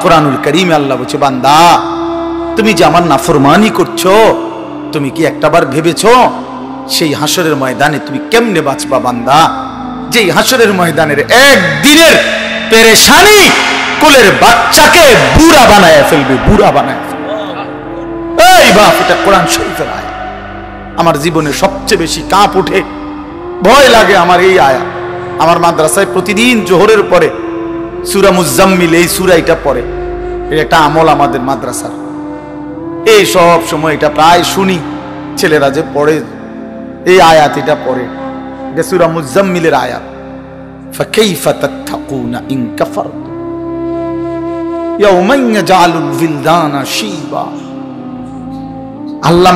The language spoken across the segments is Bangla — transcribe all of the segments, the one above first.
কোরআনুল কারীমে আল্লাহ বলছে, বান্দা তুমি যে আমার নাফরমানি করছো, তুমি কি একটাবার ভেবেছো সেই হাসরের ময়দানে তুমি কেমনে বাঁচবা? বান্দা, যেই হাসরের ময়দানের একদিনের পেরেশানি কোলের বাচ্চাকে বুড়া বানায় ফেলবে, বুড়া বানায় ফেলবে। এই বাপ, এটা কোরআন শরীফের আয়াত। আমার জীবনে সবচেয়ে বেশি কাঁপ ওঠে, ভয় লাগে আমার এই আয়াত। আমার মাদ্রাসায় প্রতিদিন জোহরের পরে সূরা মুজাম্মিল এই সূরাটা পড়ে, এটা একটা আমল আমাদের মাদ্রাসার। এই সব সময় এটা প্রায় শুনি, ছেলেরা যে পড়ে এই আয়াত, এটা পড়ে, এটা সূরা মুজাম্মিলের আয়াত। ফাকাইফা তাত্তাকুনা ইন কাফারতুম ইয়াওমান ইয়াজআলুল বিলদানা শিবা। আল্লাহ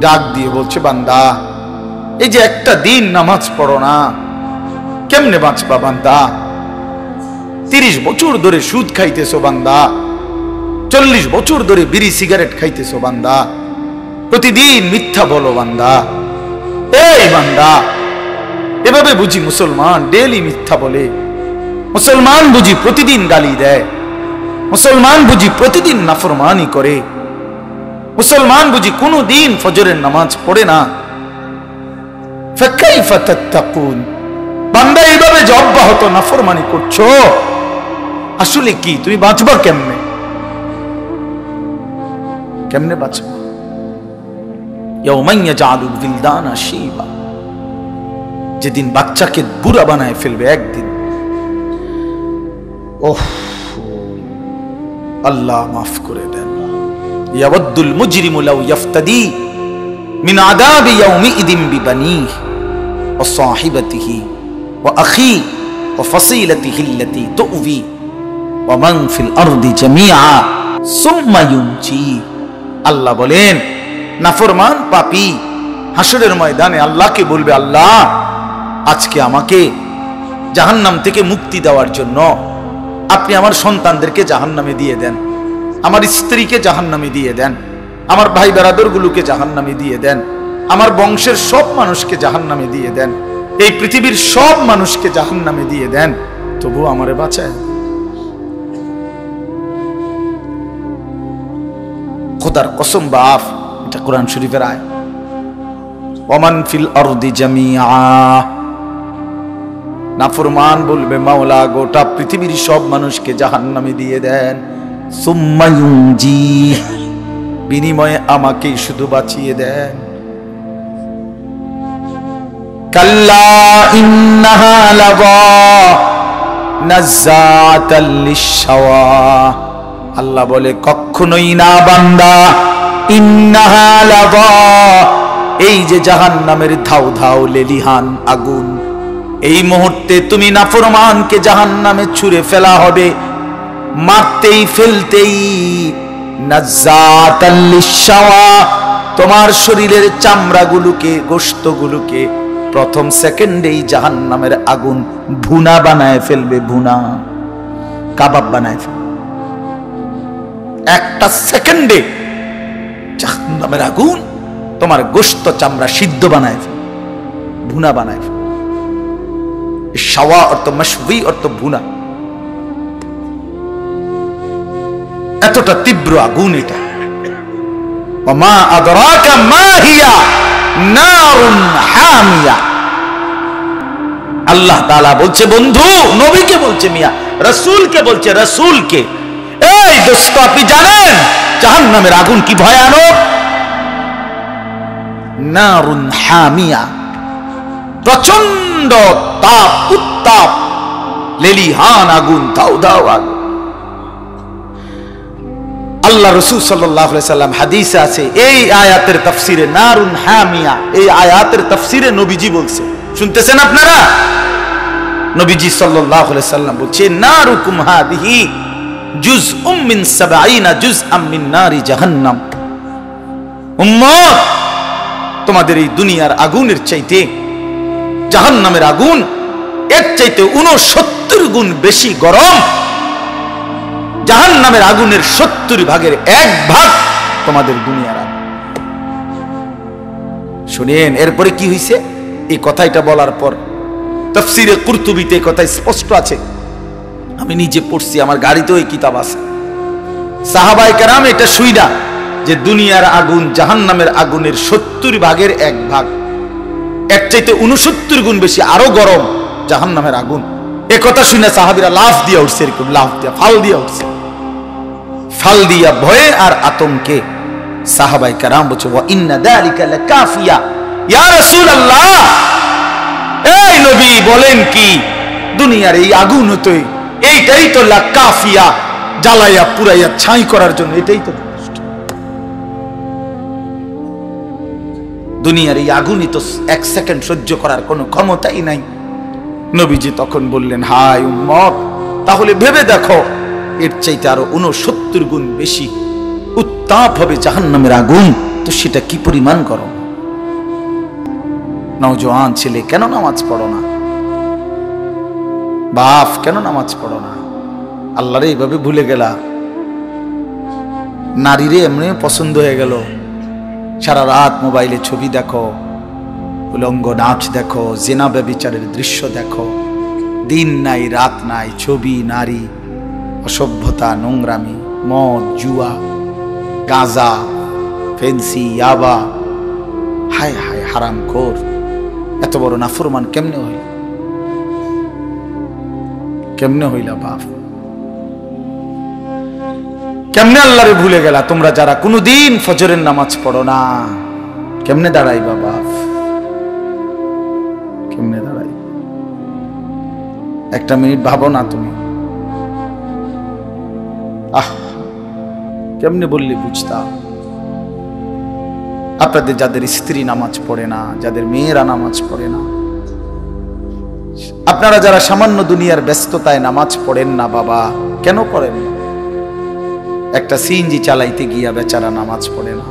ডাক দিয়ে বলছে, বান্দা এই যে একটা দিন নামাজ পড়ো না, কেমনে বাঁচবা বান্দা? 30 বছর ধরে সুদ খাইতেছো বান্দা, 40 বছর ধরে বিড়ি সিগারেট খাইতেছো বান্দা, প্রতিদিন মিথ্যা বলো বান্দা। এই বান্দা, এভাবে বুঝি মুসলমান ডেইলি মিথ্যা বলে, মুসলমান বুঝি প্রতিদিন গালি দেয়, মুসলমান বুঝি প্রতিদিন নাফরমানি করে, মুসলমান বুঝি কোনো দিন ফজরের নামাজ পড়ে না। ফাকাইফা তাত্তাকুন, বান্দা এইভাবে যে অব্যাহত নাফরমানি করছো, আসলে কি তুমি বাঁচবা কেমনে? কেমনে বাঁচবা? ইয়াওমান ইয়াজআলুল বিলদানা শিবা, যেদিন বাচ্চাকে বুড়া বানায় ফেলবে একদিন। ওহ আল্লাহ মাফ করে দেন। ইয়াওয়াদ্দুল মুজরিমু লাউ ইফতাদি মিন আযাবি ইয়াউমিইদিন বিবানিহি ওয়া সাহিবাতিহি ওয়া আখি ওয়া ফাসিলাতিহি আল্লাতী তু'বি ওয়া মান ফিল আরদি জামিআ সুম্মা ইউনজি। আল্লাহ বলেন, নাফরমান পাপী হাসরের ময়দানে আল্লাহকে বলবে, আল্লাহ আজকে আমাকে জাহান্নাম থেকে মুক্তি দেওয়ার জন্য আপনি আমার সন্তানদেরকে জাহান্নামে দিয়ে দেন, আমার স্ত্রীকে জাহান্নামে দিয়ে দেন, আমার ভাই বেরাদরগুলোকে জাহান্নামে দিয়ে দেন, আমার বংশের সব মানুষকে জাহান্নামে দিয়ে দেন, এই পৃথিবীর সব মানুষকে জাহান্নামে দিয়ে দেন, তবু আমারে বাঁচায়। খোদার কসম বাপ, এটা কোরআন শরীফের আয়াত। ওমান ফিল আরদি জামিআ, নাফরমান বলবে, মাওলা গোটা পৃথিবীর সব মানুষকে জাহান্নামে দিয়ে দেন, সুম্মা ইউনজি, বিনিময়ে আমাকে শুধু বাঁচিয়ে দেন। কাল্লা ইন্নাহা লাযা নাযাতাল লিশশাওয়া। আল্লাহ বলে, কখনোই না বান্দা, ইন্নাহা লাযা, এই যে জাহান্নামের ধাউ ধাউ লেলিহান আগুন, এই মুহূর্তে তুমি নাফরমানকে জাহান্নামে ছুঁড়ে ফেলা হবে, মারতেই ফেলতেই, নাযাতাল লিশশাওয়া, তোমার শরীরের চামড়াগুলোকে, গোশতগুলোকে প্রথম সেকেন্ডেই জাহান্নামের আগুন ভুনা বানায় ফেলবে, ভুনা কাবাব বানায় ফেলবে। একটা সেকেন্ডে জাহান্নামের আগুন তোমার গোশত চামড়া সিদ্ধ বানায় ফেলবে, ভুনা বানায় ফেলবে। শাওয়া অর্থ মাশবি অর্থ ভুনা। এতটা তীব্র আগুন এটা। ওমা আদরাকা মা হিয়া নারুন হামিয়া। আল্লাহ তাআলা বলছে, বন্ধু নবীকে বলছে, মিয়া রাসূলকে বলছে, রাসূলকে, এই দোস্ত আপনি জানেন জাহান্নামের আগুন কি ভয়ানক? নারুন হামিয়া, প্রচন্ড তাপ, উত্তাপ, লেলিহান আগুন, দাউ দাউ আগুন। আল্লাহ রাসূল সাল্লাল্লাহু আলাইহি সাল্লাম হাদিসে আছে, এই আয়াতের তাফসিরে নারুন হামিয়া, এই আয়াতের তাফসিরে নবীজি বলছে, শুনতেছেন আপনারা? নবীজি সাল্লাল্লাহু আলাইহি সাল্লাম বলছে, নারুকুম হাদিহি জুজউম মিন 70 জুজআম মিন নারি জাহান্নাম। উম্মত, তোমাদের এই দুনিয়ার আগুনের চাইতে জাহান্নামের আগুন এর চাইতে 69 গুণ বেশি গরম। জাহান্নামের আগুনের 70 ভাগের 1 ভাগ তোমাদের দুনিয়ার আগুন। শুনেন এরপরে কি হইছে? এই কথাটা বলার পর তাফসীরে কুরতুবীতে কথা স্পষ্ট আছে, আমি নিজে পড়ছি, আমার গাড়িতেও এই কিতাব আছে। সাহাবায়ে কেরাম এটা শুইনা যে দুনিয়ার আগুন জাহান্নামের আগুনের 70 ভাগের 1 ভাগ, এর চাইতে 69 গুণ বেশি আরো গরম জাহান্নামের আগুন। এ কথা শুনে সাহাবীরা লাফ দিয়া উঠছে, এরকম লাফ দিয়া ফাল দিয়া উঠছে, ফাল দিয়া ভয়ে আর আতঙ্কে। সাহাবায়ে কেরাম বলছে ওয়া ইন্না যালিকা লাকাফিয়া ইয়া রাসূলুল্লাহ, এই নবী বলেন কি, দুনিয়ার এই আগুন হতে এইটাই তো লাকাফিয়া, জ্বালাইয়া পুরাইয়া ছাই করার জন্য এটাই তো যথেষ্ট। দুনিয়ার এই আগুনই তো 1 সেকেন্ড সহ্য করার কোনো ক্ষমতাই নাই। নবীজি তখন বললেন, হায় উম্মত, তাহলে ভেবে দেখো এর চাইতে আরো 69 গুণ বেশি উত্তাপ হবে জাহান্নামের আগুন, তো সেটা কি পরিমাণ গরম। নওজোয়ান ছেলে, কেন নামাজ পড়ো না? বাপ, কেন নামাজ পড়ো না? আল্লাহরে এইভাবে ভুলে গেলা, নারীরে এমনি পছন্দ হয়ে গেল, সারা রাত মোবাইলে ছবি দেখো, উলঙ্গ নাচ দেখো, জিনা ব্যভিচারের দৃশ্য দেখো, দিন নাই রাত নাই, ছবি, নারী, অসভ্যতা, নোংরামি, মদ, জুয়া, গাঁজা, ফেন্সি, ইয়াবা, হায় হায় হারামখোর। এত বড় নাফরমান কেমনে হইল? কেমনে হইলা বাপ? কেমনে আল্লাহরে ভুলে গেলা? তোমরা যারা কোনোদিন ফজরের নামাজ পড়ো না, কেমনে দাঁড়াইবা বাপ? কেমনে দাঁড়াই? একটা মিনিট ভাবো না তুমি। কেমনে বললে বুঝতাম? আপনাদের যাদের স্ত্রী নামাজ পড়ে না, যাদের মেয়েরা নামাজ পড়ে না, আপনারা যারা সামান্য দুনিয়ার ব্যস্ততায় নামাজ পড়েন না বাবা, কেন পড়েন না? একটা সিএনজি চালাইতে গিয়া বেচারা নামাজ পড়ে না,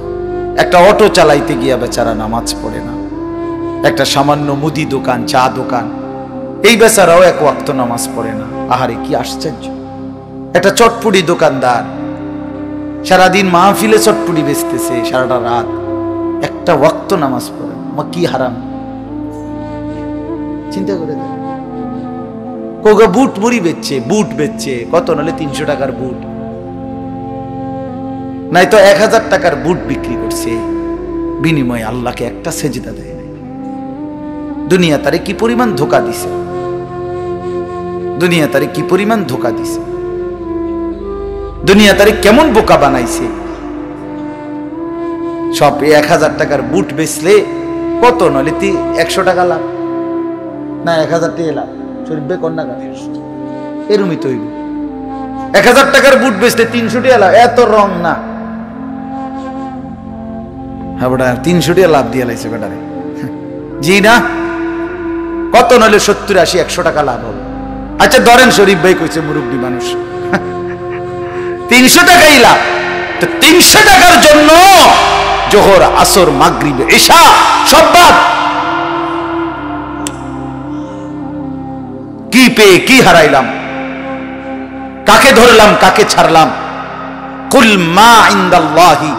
একটা অটো চালাইতে গিয়া বেচারা নামাজ পড়ে না, একটা সামান্য মুদি দোকান, চা দোকান, এই বেচারাও 1 ওয়াক্ত নামাজ পড়ে না। আহারে কি আশ্চর্য! একটা চটপুটি দোকানদার সারাদিন মাহফিলে চটপুটি বেচতেছে, সারাটা রাত, একটা ওয়াক্ত নামাজ পড়ে, কি হারাম! চিন্তা করে দেখ। কোগা বুট মুড়ি বেচছে, বুট বেচছে কত, নাহলে 300 টাকার বুট, নাই তো 1000 টাকার বুট বিক্রি করছে, বিনিময়ে আল্লাহকে একটা সেজদা দেয় নাই। দুনিয়া তারে কি পরিমাণ ধোঁকা দিছে, দুনিয়া তারে কি পরিমাণ ধোঁকা দিছে, দুনিয়া তারে কেমন বোকা বানাইছে। সব 1000 টাকার বুট বেচলে কত, নাহলে 100 টাকা লাভ, না 1000 টাকা লাভ, শরীফ ভাই কোন টাকা এরমই তো 1000 টাকার বুট বেচলে 300 টাকা লাভ, এত রং না। হ্যাঁ বেটা, 300 টাকা লাভ দিয়ে লাইছে বেটারে, জি না? কত, নাহলে 70, 80, 100 টাকা লাভ হবে। আচ্ছা ধরেন শরীফ ভাই কইছে মুরব্বী মানুষ 300 টাকাই লাভ, তো 300 টাকার জন্য জোহর, আসর, মাগরিব, ইশা সব বাদ। কি পেয়ে কি হারাইলাম? কাকে ধরলাম, কাকে ছাড়লাম? কুল মা ইনদাল্লাহি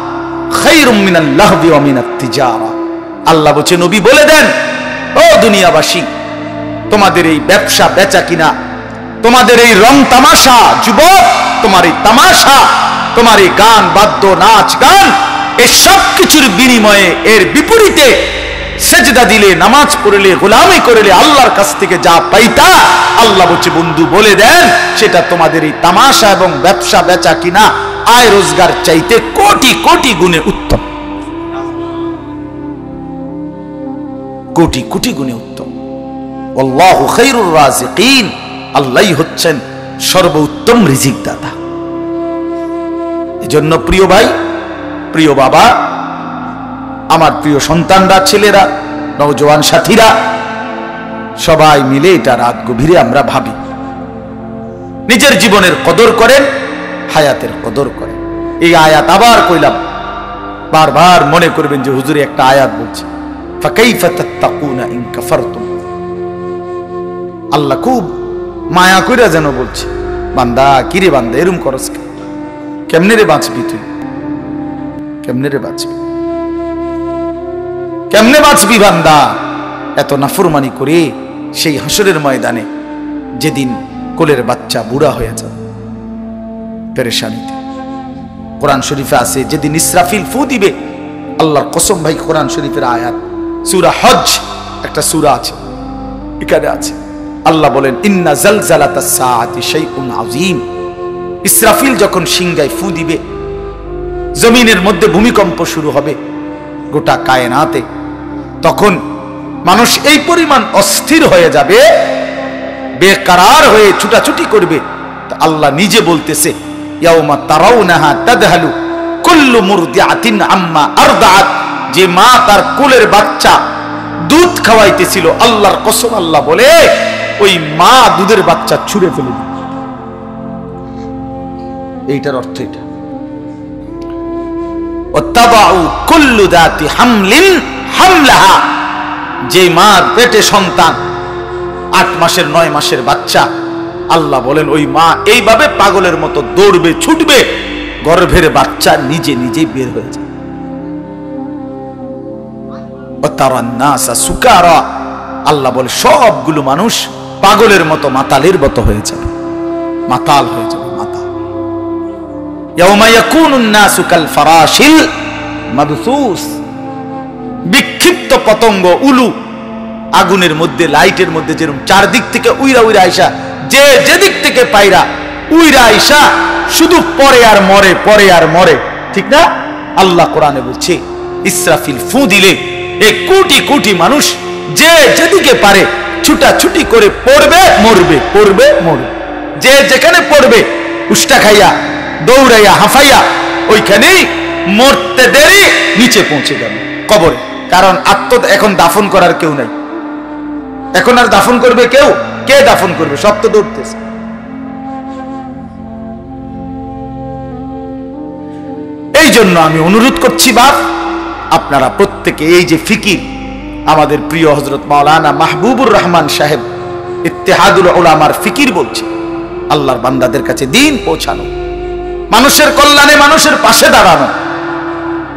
খায়রুম মিনাল লাহবি ওয়া মিনাত তিজারা। আল্লাহ বলেন, নবী বলে দেন, ও দুনিয়াবাসী, তোমাদের এই ব্যবসা বেচা কিনা, তোমাদের এই রং তামাশা, যুবক, তোমার এই তামাশা, তোমার এই গান বাদ্য, নাচ গান, এই সব কিছুর বিনিময়ে, এর বিপরীতে সেজদা দিলে, নামাজ পড়লে, গোলামি করলে আল্লাহর কাছ থেকে যা পাইতা, আল্লাহ বলছে বন্ধু বলে দেন, সেটা তোমাদের এই তামাশা এবং ব্যবসা বেচা কিনা, আয় রোজগার চাইতে কোটি কোটি গুণে উত্তম, কোটি কোটি গুণে উত্তম। আল্লাহু খায়রুর রাজিকিন, আল্লাহই হচ্ছেন সর্বোত্তম রিজিক দাতা। এজন্য প্রিয় ভাই, প্রিয় বাবা, আমার প্রিয় সন্তানরা, ছেলেরা, নওজোয়ান সাথীরা, সবাই মিলে এটা রাত গভীরে আমরা ভাবি, নিজের জীবনের কদর করেন, হায়াতের কদর করেন। এই আয়াত আবার কইলাম, বারবার মনে করবেন যে হুজুরে একটা আয়াত বলছে, ফাকাইফা তাত্তাকুনা ইন কাফারতুম। আল্লাহ খুব মায়া কইরা যেন বলছে, বান্দা, কিরে বান্দা, এরম করস কেমনে রে বাঁচবি তুই? কেমনে রে বাঁচবি? কেমনে বাঁচবি বান্দা এত নাফরমানি করে সেই হাসরের ময়দানে, যেদিন কোলের বাচ্চা বুড়া হয়ে যাবে পেরেশানিতে। কোরআন শরীফে আছে যেদিন ইসরাফিল ফু দিবে, আল্লাহর কসম ভাই, কোরআন শরীফের আয়াত, সূরা হজ একটা সূরা আছে, এখানে আছে আল্লাহ বলেন ইন্না জালজালাতাস সাআতি শাইউন আযীম। ইসরাফিল যখন সিংহায় ফু দিবে, জমিনের মধ্যে ভূমিকম্প শুরু হবে গোটা কায়নাতে, তখন মানুষ এই পরিমাণ অস্থির হয়ে যাবে, বেকরার হয়ে ছুটাছুটি করবে। তো আল্লাহ নিজে বলতেছে ইয়াউমা তারাউনাহা তাদহালু কুল্লু মুরদিআতিন আম্মা আরদাআত, যে মা তার কোলের বাচ্চা দুধ খাওয়াইতেছিল, আল্লাহর কসম আল্লাহ বলে ওই মা দুধের বাচ্চা ছুঁড়ে ফেলে দিবে। এইটার অর্থ এটা। ওয়াতাবাউ কুল্লু যাতি হামলিন হামলাহা, যে মার পেটে সন্তান 8 মাসের 9 মাসের বাচ্চা, আল্লাহ বলেন ওই মা এইভাবে পাগলের মতো দৌড়বে, ছুটবে, গর্ভের বাচ্চা নিজে নিজেই বের হয়ে যাবে। ওয়াতারান নাসা সুকারা, আল্লাহ বলে সবগুলো মানুষ পাগলের মতো, মাতালের মতো হয়ে যাবে, মাতাল হয়ে যাবে, মাতাল। ইয়াউমা ইয়াকুনুন নাসু কাল ফারাশিল মাবসুস, বিক্ষিপ্ত পতঙ্গ, উলু আগুনের মধ্যে, লাইটের মধ্যে যেরকম চারদিক থেকে উইরা উইরা আইসা, যে যেদিক থেকে পাইরা উইরা আইসা শুধু পরে আর মরে, পরে আর মরে, ঠিক না? আল্লাহ কোরআনে বলছে ইসরাফিল ফু দিলে এই কোটি কোটি মানুষ যে যেদিকে পারে ছুটাছুটি করে পড়বে, মরবে, পড়বে, মরবে। যে যেখানে পড়বে উষ্টা খাইয়া, দৌড়াইয়া, হাঁফাইয়া, ওইখানেই মরতে দেরি নিচে পৌঁছে যাবে কবরে। কারণ এখন দাফন করার কেউ নাই, এখন আর দাফন করবে কেউ? কে দাফন করবে? সব তো দৌড়তেছে। এই জন্য আমি অনুরোধ করছি বাপ, আপনারা প্রত্যেকে এই যে ফিকির, আমাদের প্রিয় হযরত মাওলানা মাহবুবুর রহমান সাহেব ইত্তেহাদুল উলামার ফিকির বলছে, আল্লাহর বান্দাদের কাছে দিন পৌঁছানো, মানুষের কল্যাণে মানুষের পাশে দাঁড়ানো,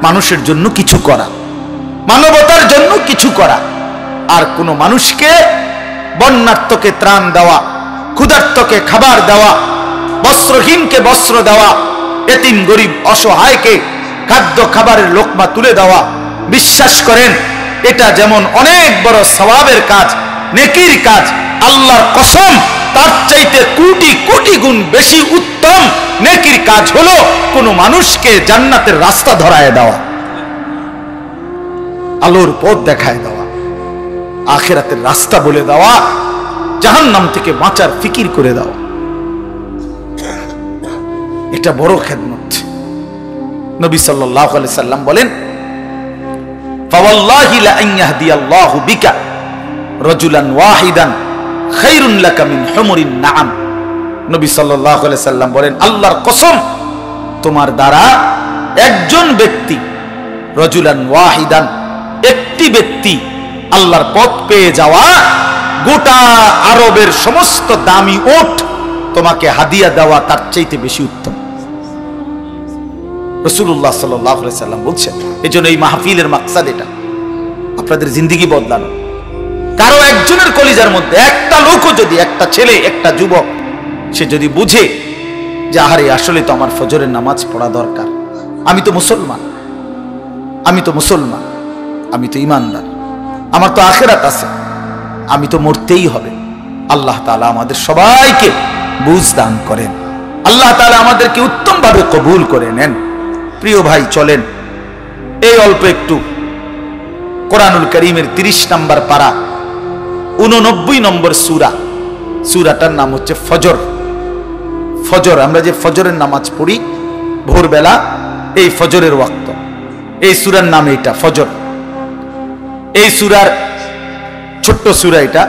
মানুষের জন্য কিছু করা, মানবতার জন্য কিছু করা, আর কোন মানুষকে, বন্যার্তকে ত্রাণ দেওয়া, ক্ষুধার্তকে খাবার দেওয়া, বস্ত্রহীনকে বস্ত্র দেওয়া, এতিম গরিব অসহায়কে খাদ্য খাবারের লোকমা তুলে দেওয়া, বিশ্বাস করেন এটা যেমন অনেক বড় সওয়াবের কাজ, নেকির কাজ, আল্লাহর কসম তার চাইতে কোটি কোটি গুণ বেশি উত্তম নেকির কাজ হলো কোন মানুষকে জান্নাতের রাস্তা ধরায় দেওয়া, আলোর পথ দেখায় দেওয়া, আখিরাতের রাস্তা বলে দেওয়া, জাহান্নাম থেকে বাঁচার ফিকির করে দেওয়া। এটা বড় খেদমত। নবী সাল্লাল্লাহু আলাইহি সাল্লাম বলেন ফাওয়াল্লাহি লা আন ইয়াহদিয়াল্লাহু বিকা রাজুলান ওয়াহিদান খায়রুন লাকা মিন হুমুরিন নাআম। নবী সাল্লাল্লাহু আলাইহি সাল্লাম বলেন আল্লাহর কসম, তোমার দ্বারা একজন ব্যক্তি, রাজুলান ওয়াহিদান, একটি ব্যক্তি আল্লাহর পথ পেয়ে যাওয়া, গোটা আরবের সমস্ত দামি ওট তোমাকে হাদিয়া দেওয়া তার চাইতে বেশি উত্তম। রাসূলুল্লাহ সাল্লাল্লাহু আলাইহি সাল্লাম বলছেন, এজন্য এই মাহফিলের মাকসাদ এটা, আপনাদের জিন্দেগি বদলানো। কারো একজনের কলিজার মধ্যে একটা লোকও যদি, একটা ছেলে, একটা যুবক, সে যদি বুঝে যে আহারে আসলে তো আমার ফজরের নামাজ পড়া দরকার, আমি তো মুসলমান, আমি তো মুসলমান, আমি তো ঈমানদার, আমার তো আখিরাত আছে, আমি তো মরতেই হবে। আল্লাহ তাআলা আমাদের সবাইকে বুঝ দান করেন, আল্লাহ তাআলা আমাদেরকে উত্তম ভাবে কবুল করে নেন। প্রিয় ভাই, চলেন এই অল্প একটু কোরআনুল কারীমের 30 নম্বর পারা 89 নম্বর সূরা, সূরাটার নাম হচ্ছে ফজর। ফজর, আমরা যে ফজরের নামাজ পড়ি ভোরবেলা, এই ফজরের ওয়াক্ত, এই সূরার নাম এটা ফজর। এই সূরার ছোট্ট সূরা, এটা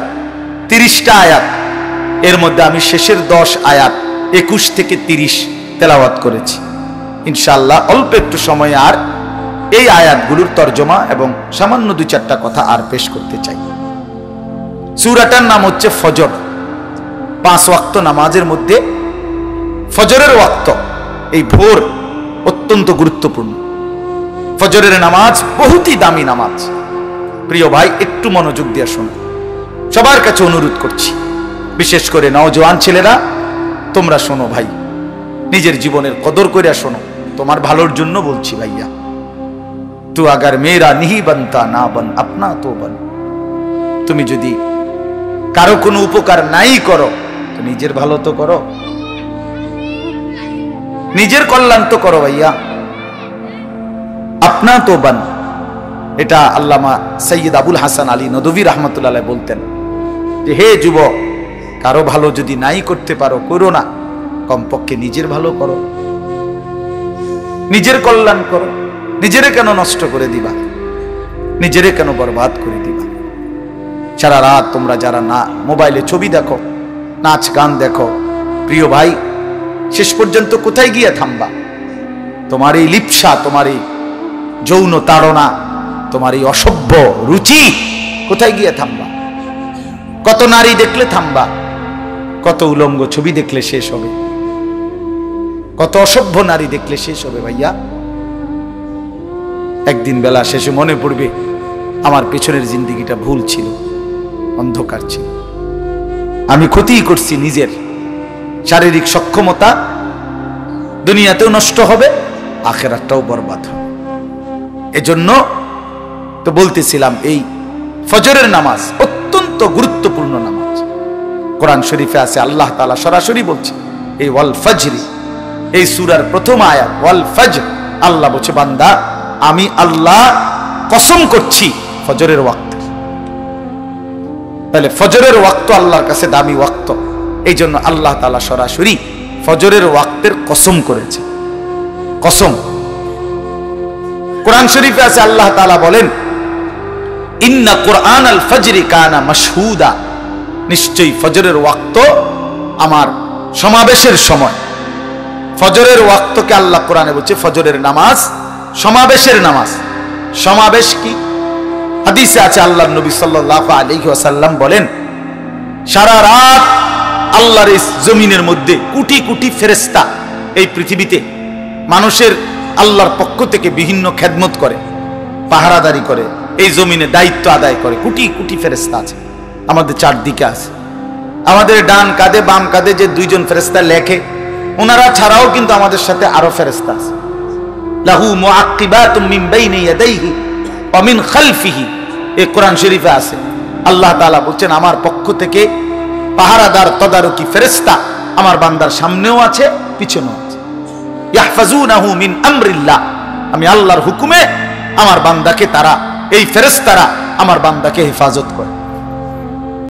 30টা আয়াত, এর মধ্যে আমি শেষের 10 আয়াত 21 থেকে 30 তেলাওয়াত করেছি। ইনশাআল্লাহ অল্প একটু সময় আর এই আয়াতগুলোর তরজমা এবং সামান্য 2-4টা কথা আর পেশ করতে চাই। সূরাটার নাম হচ্ছে ফজর। 5 ওয়াক্ত নামাজের মধ্যে ফজরের ওয়াক্ত, এই ভোর অত্যন্ত গুরুত্বপূর্ণ। ফজরের নামাজ বহুতই দামি নামাজ। প্রিয় ভাই, একটু মনোযোগ দিয়ে শোনো, সবার কাছে অনুরোধ করছি, বিশেষ করে নওজোয়ান ছেলেরা, তোমরা শোনো ভাই, নিজের জীবনের কদর করে শোনো, তোমার ভালোর জন্য বলছি ভাইয়া। তু আগার মেরা নিহি বনতা না বন আপনা তো বন। তুমি যদি কারো কোনো উপকার নাই করো তো নিজের ভালো তো করো, নিজের কল্যাণ তো করো ভাইয়া। আপনা তো বন, এটা আল্লামা সৈয়দ আবুল হাসান আলী নদভী রহমতুল্লাহ আলাইহি বলতেন যে হে যুবক, কারো ভালো যদি নাই করতে পারো করো না, কমপক্ষে নিজের ভালো করো, নিজের কল্যাণ করো। নিজেরে কেন নষ্ট করে দিবা, নিজেরে কেন বরবাদ করে দিবা? সারা রাত তোমরা যারা না মোবাইলে ছবি দেখো, নাচ গান দেখো, প্রিয় ভাই, শেষ পর্যন্ত কোথায় গিয়ে থামবা? তোমার এই লিপ্সা, তোমার এই যৌন তাড়না, তোমার এই অসভ্য রুচি কোথায় গিয়ে থামবা? কত নারী দেখলে থামবা? কত উলঙ্গ ছবি দেখলে শেষ হবে? কত অসভ্য নারী দেখলে শেষ হবে ভাইয়া? একদিন বেলা শেষে মনে পড়বে আমার পেছনের জিন্দেগিটা ভুল ছিল, অন্ধকার ছিল, আমি ক্ষতি করছি নিজের। শারীরিক সক্ষমতা দুনিয়াতেও নষ্ট হবে, আখিরাতটাও বরবাদ হবে। এজন্য তো বলতেছিলাম, এই ফজরের নামাজ অত্যন্ত গুরুত্বপূর্ণ নামাজ। কোরআন শরীফে আছে, আল্লাহ তাআলা সরাসরি বলছে, এই ওয়াল ফজরি, এই সূরার প্রথম আয়াত ওয়াল ফজর, আল্লাহ বলছে বান্দা আমি আল্লাহ কসম করছি ফজরের ওয়াক্ত। তাহলে ফজরের ওয়াক্ত আল্লাহর কাছে দামি ওয়াক্ত, এই জন্য আল্লাহ তাআলা সরাসরি ফজরের ওয়াক্তের কসম করেছে। কসম কোরআন শরীফে আছে, আল্লাহ তাআলা বলেন ইন্না কুরআন আল ফজরি কানা মাশহুদা, নিশ্চয়ই ফজরের ওয়াক্ত আমার সমাবেশের সময়। ফজরের ওয়াক্তকে আল্লাহ কোরআনে বলছে ফজরের নামাজ সমাবেশের নামাজ। সমাবেশ কি? হাদিসে আছে, আল্লাহর নবী সাল্লাল্লাহু আলাইহি ওয়াসাল্লাম বলেন, সারা রাত আল্লাহর এই জমিনের মধ্যে কোটি কোটি ফেরেশতা এই পৃথিবীতে মানুষের আল্লাহর পক্ষ থেকে বিভিন্ন খেদমত করে, পাহারাদারি করে, এই জমিনে দায়িত্ব আদায় করে। কোটি কোটি ফেরেশতা আছে আমাদের চারদিকে আছে। আমাদের ডান কাঁধে বাম কাঁধে যে দুইজন ফেরেশতা লেখে, ওনারা ছাড়াও কিন্তু আমাদের সাথে আরো ফেরেশতা আছে। লাহু মুআক্কিবাতুম মিন বাইনি ইয়াদাইহি ওয়া মিন খালফিহি, এই কোরআন শরীফে আছে। আল্লাহ তাআলা বলছেন আমার পক্ষ থেকে পাহারাদার তদারকি ফেরেশতা আমার বান্দার সামনেও আছে, পিছনেও আছে। ইয়াহফাজুনাহু মিন আমরিল্লাহ, আমি আল্লাহর হুকুমে আমার বান্দাকে তারা, এই ফেরেশতারা আমার বান্দাকে হেফাজত করে।